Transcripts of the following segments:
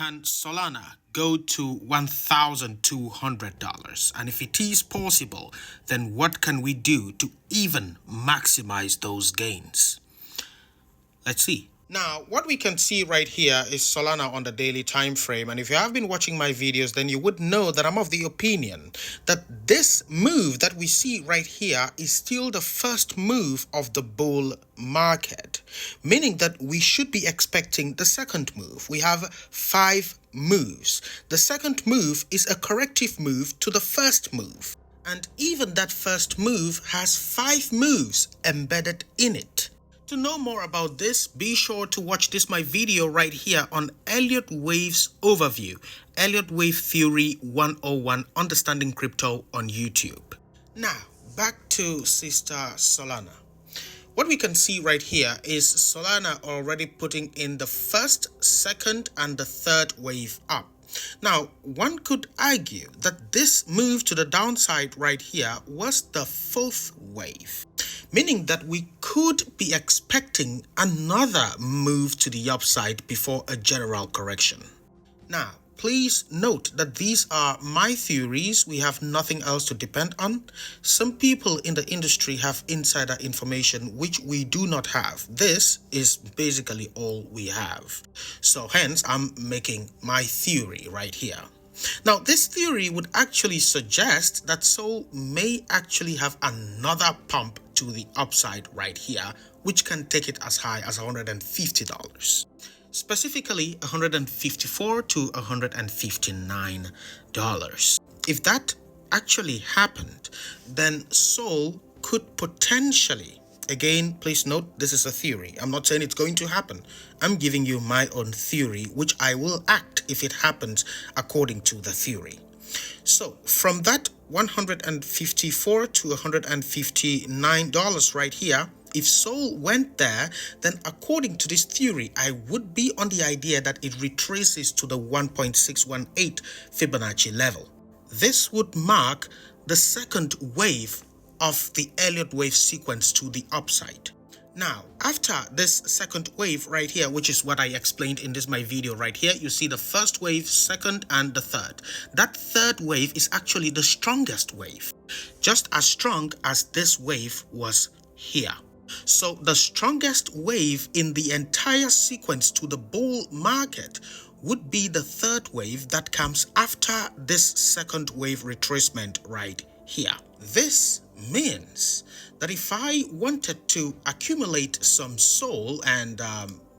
Can Solana go to $1,200? And if it is possible, then what can we do to even maximize those gains? Let's see. Now, what we can see right here is Solana on the daily time frame. And if you have been watching my videos, then you would know that I'm of the opinion that this move that we see right here is still the first move of the bull market, meaning that we should be expecting the second move. We have 5 moves. The second move is a corrective move to the first move. And even that first move has 5 moves embedded in it. To know more about this, be sure to watch my video right here on Elliott Wave's overview, Elliott Wave Theory 101, Understanding Crypto on YouTube. Now, back to Sister Solana. What we can see right here is Solana already putting in the first, second, and the third wave up. Now, one could argue that this move to the downside right here was the 4th wave, meaning that we could be expecting another move to the upside before a general correction. Now, please note that these are my theories. We have nothing else to depend on. Some people in the industry have insider information which we do not have. This is basically all we have. So hence, I'm making my theory right here. Now, this theory would actually suggest that Sol may actually have another pump to the upside right here, which can take it as high as $150. Specifically $154 to $159. If that actually happened, then Sol could potentially, again, please note, this is a theory. I'm not saying it's going to happen. I'm giving you my own theory, which I will act if it happens according to the theory. So from that $154 to $159 right here, if Sol went there, then according to this theory, I would be on the idea that it retraces to the 1.618 Fibonacci level. This would mark the second wave of the Elliott wave sequence to the upside. Now, after this second wave right here, which is what I explained in my video right here, you see the first wave, second, and the third. That third wave is actually the strongest wave, just as strong as this wave was here. So the strongest wave in the entire sequence to the bull market would be the third wave that comes after this second wave retracement right here. This means that if I wanted to accumulate some Sol, and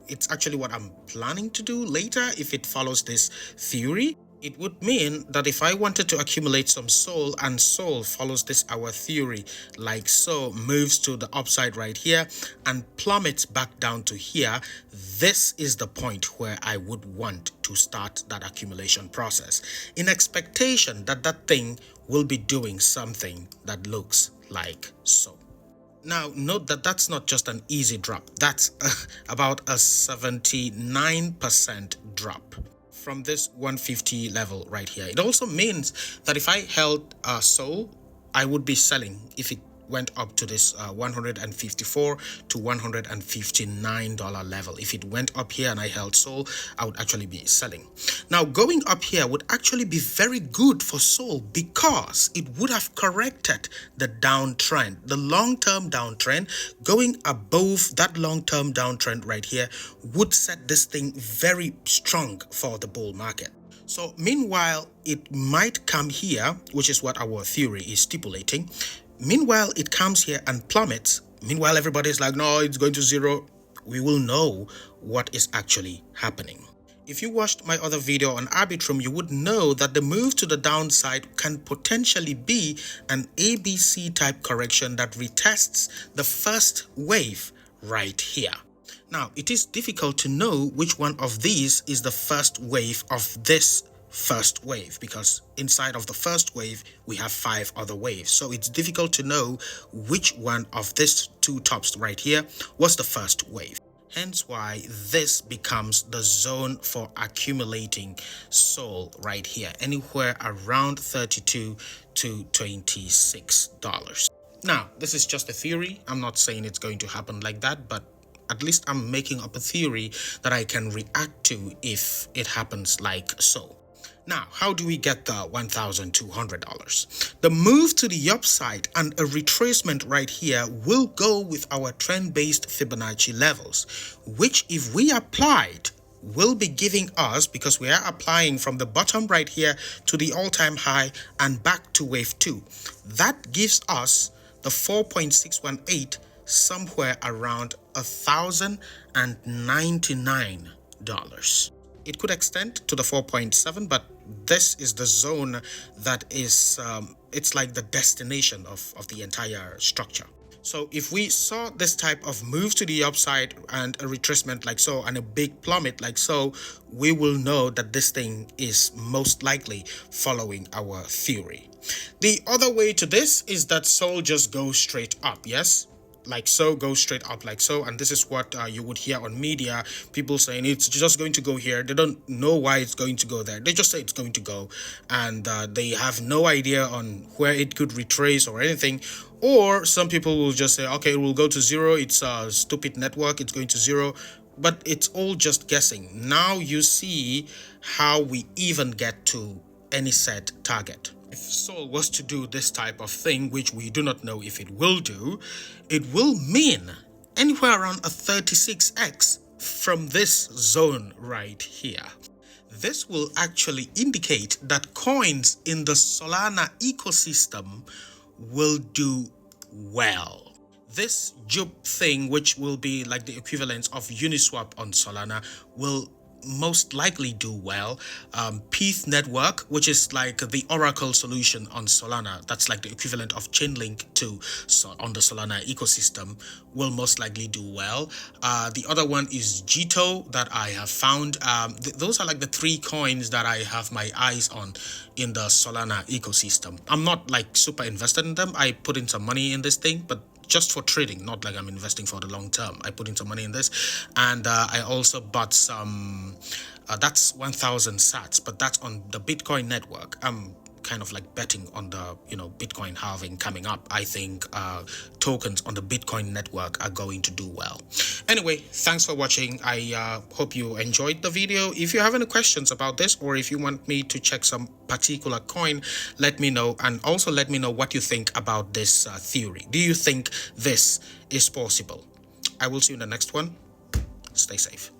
it's actually what I'm planning to do later if it follows this theory, it would mean that if I wanted to accumulate some Sol and Sol follows our theory, like so, moves to the upside right here and plummets back down to here, this is the point where I would want to start that accumulation process in expectation that that thing will be doing something that looks like so. Now, note that that's not just an easy drop. That's about a 79% drop from this 150 level right here. It also means that if I held Sol, I would be selling if it went up to this $154 to $159 level. If it went up here and I held Sol, I would actually be selling. Now, going up here would actually be very good for Sol because it would have corrected the downtrend, the long-term downtrend. Going above that long-term downtrend right here would set this thing very strong for the bull market. So meanwhile, it might come here, which is what our theory is stipulating. Meanwhile, it comes here and plummets. Meanwhile, everybody's like, no, it's going to zero. We will know what is actually happening. If you watched my other video on Arbitrum, you would know that the move to the downside can potentially be an ABC type correction that retests the first wave right here. Now, it is difficult to know which one of these is the first wave of this first wave, because inside of the first wave we have 5 other waves, so it's difficult to know which one of these 2 tops right here was the first wave. Hence why this becomes the zone for accumulating Sol right here, anywhere around $32 to $26. Now, this is just a theory. I'm not saying it's going to happen like that, but At least I'm making up a theory that I can react to if it happens like so. Now, how do we get the $1,200? The move to the upside and a retracement right here will go with our trend-based Fibonacci levels, which if we applied, will be giving us, because we are applying from the bottom right here to the all-time high and back to wave 2. That gives us the 4.618 somewhere around $1,099. It could extend to the 4.7, but this is the zone that is, it's like the destination of the entire structure. So if we saw this type of move to the upside and a retracement like so and a big plummet like so, we will know that this thing is most likely following our theory. The other way to this is that Sol just goes straight up, yes? Like so, go straight up like so, and this is what you would hear on media, people saying it's just going to go here. They don't know why it's going to go there. They just say it's going to go, and they have no idea on where it could retrace or anything. Or some people will just say, okay, it will go to zero, it's a stupid network, it's going to zero. But it's all just guessing. Now you see how we even get to any set target. If Sol was to do this type of thing, which we do not know if it will do, it will mean anywhere around a 36x from this zone right here. This will actually indicate that coins in the Solana ecosystem will do well. This Jup thing, which will be like the equivalent of Uniswap on Solana, will most likely do well. Peace Network, which is like the Oracle solution on Solana, that's like the equivalent of Chainlink on the Solana ecosystem, will most likely do well. The other one is Jito that I have found. Those are like the 3 coins that I have my eyes on in the Solana ecosystem. I'm not like super invested in them. I put in some money in this thing, but just for trading, not like I'm investing for the long term. I put in some money in this, and I also bought some, that's 1,000 sats, but that's on the Bitcoin network. I'm kind of like betting on the, Bitcoin halving coming up. I think tokens on the Bitcoin network are going to do well. Anyway, thanks for watching. I hope you enjoyed the video. If you have any questions about this, or if you want me to check some particular coin, let me know, and also let me know what you think about this theory. Do you think this is possible? I will see you in the next one. Stay safe.